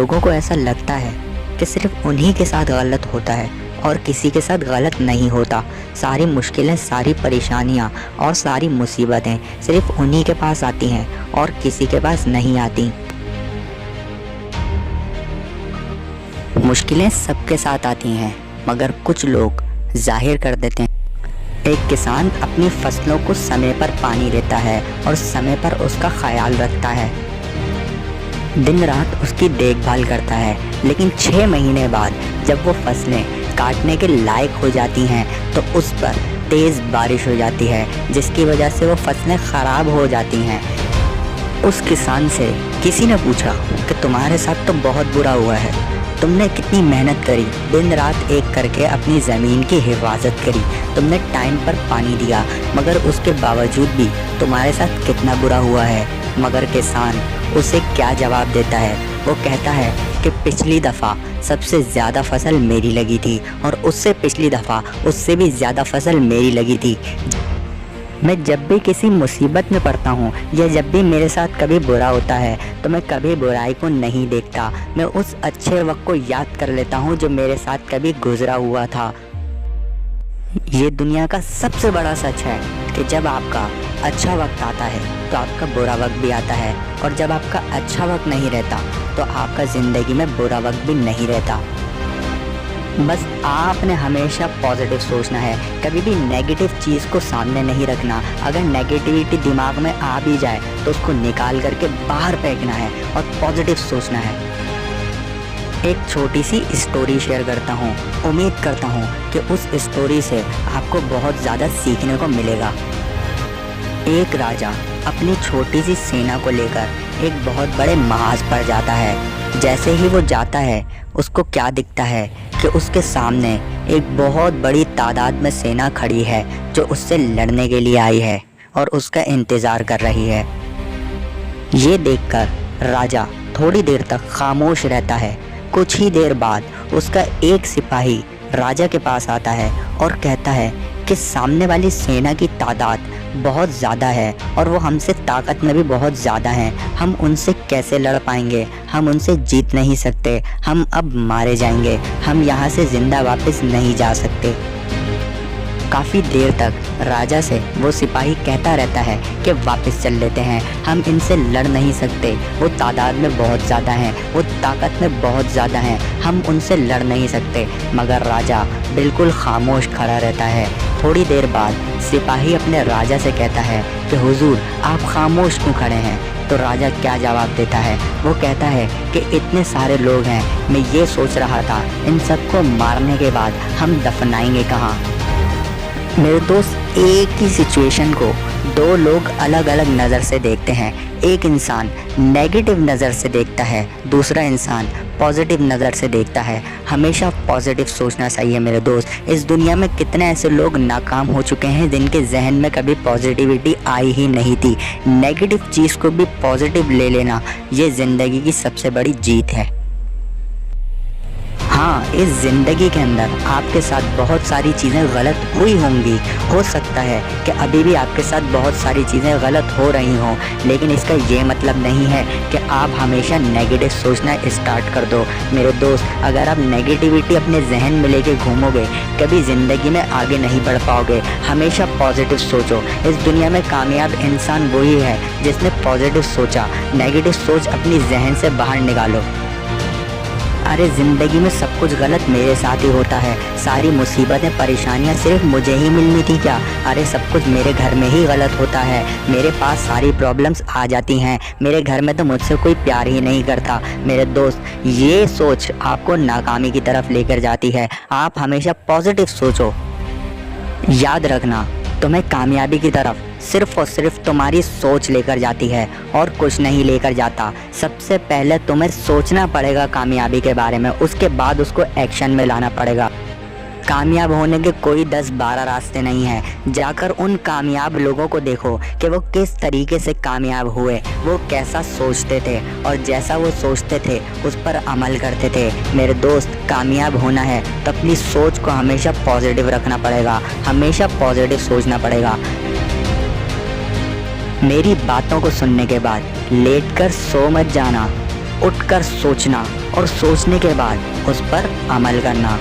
लोगों को ऐसा लगता है कि सिर्फ उन्हीं के साथ गलत होता है और किसी के साथ गलत नहीं होता। सारी मुश्किलें, सारी परेशानियाँ और सारी मुसीबतें सिर्फ उन्हीं के पास आती हैं और किसी के पास नहीं आती। मुश्किलें सबके साथ आती हैं, मगर कुछ लोग जाहिर कर देते हैं। एक किसान अपनी फसलों को समय पर पानी देता है और समय पर उसका ख्याल रखता है, दिन रात उसकी देखभाल करता है, लेकिन 6 महीने बाद जब वो फसलें काटने के लायक हो जाती हैं तो उस पर तेज़ बारिश हो जाती है, जिसकी वजह से वो फसलें ख़राब हो जाती हैं। उस किसान से किसी ने पूछा कि तुम्हारे साथ तो बहुत बुरा हुआ है, तुमने कितनी मेहनत करी, दिन रात एक करके अपनी ज़मीन की हिफाजत करी, तुमने टाइम पर पानी दिया, मगर उसके बावजूद भी तुम्हारे साथ कितना बुरा हुआ है। मगर किसान उसे क्या जवाब देता है? वो कहता है कि पिछली दफ़ा सबसे ज़्यादा फसल मेरी लगी थी और उससे पिछली दफ़ा उससे भी ज़्यादा फसल मेरी लगी थी। मैं जब भी किसी मुसीबत में पड़ता हूँ या जब भी मेरे साथ कभी बुरा होता है तो मैं कभी बुराई को नहीं देखता, मैं उस अच्छे वक्त को याद कर लेता हूँ जो मेरे साथ कभी गुजरा हुआ था। ये दुनिया का सबसे बड़ा सच है कि जब आपका अच्छा वक्त आता है तो आपका बुरा वक्त भी आता है, और जब आपका अच्छा वक्त नहीं रहता तो आपका ज़िंदगी में बुरा वक्त भी नहीं रहता। बस आपने हमेशा पॉजिटिव सोचना है, कभी भी नेगेटिव चीज़ को सामने नहीं रखना। अगर नेगेटिविटी दिमाग में आ भी जाए तो उसको निकाल करके बाहर फेंकना है और पॉजिटिव सोचना है। एक छोटी सी स्टोरी शेयर करता हूँ, उम्मीद करता हूँ कि उस स्टोरी से आपको बहुत ज़्यादा सीखने को मिलेगा। एक राजा अपनी छोटी सी सेना को लेकर एक बहुत बड़े महाज पर जाता है। जैसे ही वो जाता है उसको क्या दिखता है कि उसके सामने एक बहुत बड़ी तादाद में सेना खड़ी है जो उससे लड़ने के लिए आई है और उसका इंतज़ार कर रही है। ये देखकर राजा थोड़ी देर तक खामोश रहता है। कुछ ही देर बाद उसका एक सिपाही राजा के पास आता है और कहता है कि सामने वाली सेना की तादाद बहुत ज़्यादा है और वो हमसे ताकत में भी बहुत ज़्यादा हैं, हम उनसे कैसे लड़ पाएंगे, हम उनसे जीत नहीं सकते, हम अब मारे जाएंगे, हम यहाँ से ज़िंदा वापस नहीं जा सकते। काफ़ी देर तक राजा से वो सिपाही कहता रहता है कि वापस चल लेते हैं, हम इनसे लड़ नहीं सकते, वो तादाद में बहुत ज़्यादा हैं, वो ताकत में बहुत ज़्यादा हैं, हम उनसे लड़ नहीं सकते। मगर राजा बिल्कुल खामोश खड़ा रहता है। थोड़ी देर बाद सिपाही अपने राजा से कहता है कि हुजूर आप खामोश क्यों खड़े हैं? तो राजा क्या जवाब देता है? वो कहता है कि इतने सारे लोग हैं, मैं ये सोच रहा था इन सबको मारने के बाद हम दफनाएंगे कहाँ। मेरे दोस्त, एक ही सिचुएशन को दो लोग अलग अलग नज़र से देखते हैं। एक इंसान नेगेटिव नज़र से देखता है, दूसरा इंसान पॉजिटिव नज़र से देखता है। हमेशा पॉजिटिव सोचना चाहिए मेरे दोस्त। इस दुनिया में कितने ऐसे लोग नाकाम हो चुके हैं जिनके जहन में कभी पॉजिटिविटी आई ही नहीं थी। नेगेटिव चीज़ को भी पॉजिटिव ले लेना, ये ज़िंदगी की सबसे बड़ी जीत है। हाँ, इस ज़िंदगी के अंदर आपके साथ बहुत सारी चीज़ें गलत हुई होंगी। हो सकता है कि अभी भी आपके साथ बहुत सारी चीज़ें गलत हो रही हों, लेकिन इसका ये मतलब नहीं है कि आप हमेशा नेगेटिव सोचना स्टार्ट कर दो। मेरे दोस्त, अगर आप नेगेटिविटी अपने जहन में लेके घूमोगे कभी ज़िंदगी में आगे नहीं बढ़ पाओगे। हमेशा पॉजिटिव सोचो। इस दुनिया में कामयाब इंसान वही है जिसने पॉजिटिव सोचा। नेगेटिव सोच अपनी जहन से बाहर निकालो। अरे ज़िंदगी में सब कुछ गलत मेरे साथ ही होता है, सारी मुसीबतें परेशानियां सिर्फ मुझे ही मिलनी थी क्या? अरे सब कुछ मेरे घर में ही गलत होता है, मेरे पास सारी प्रॉब्लम्स आ जाती हैं, मेरे घर में तो मुझसे कोई प्यार ही नहीं करता। मेरे दोस्त, ये सोच आपको नाकामी की तरफ लेकर जाती है। आप हमेशा पॉजिटिव सोचो। याद रखना, तुम्हें कामयाबी की तरफ सिर्फ और सिर्फ तुम्हारी सोच लेकर जाती है और कुछ नहीं लेकर जाता। सबसे पहले तुम्हें सोचना पड़ेगा कामयाबी के बारे में, उसके बाद उसको एक्शन में लाना पड़ेगा। कामयाब होने के कोई 10-12 रास्ते नहीं हैं। जाकर उन कामयाब लोगों को देखो कि वो किस तरीके से कामयाब हुए, वो कैसा सोचते थे और जैसा वो सोचते थे उस पर अमल करते थे। मेरे दोस्त, कामयाब होना है तो अपनी सोच को हमेशा पॉजिटिव रखना पड़ेगा, हमेशा पॉजिटिव सोचना पड़ेगा। मेरी बातों को सुनने के बाद लेटकर सो मत जाना, उठकर सोचना। और सोचने के बाद उस पर अमल करना।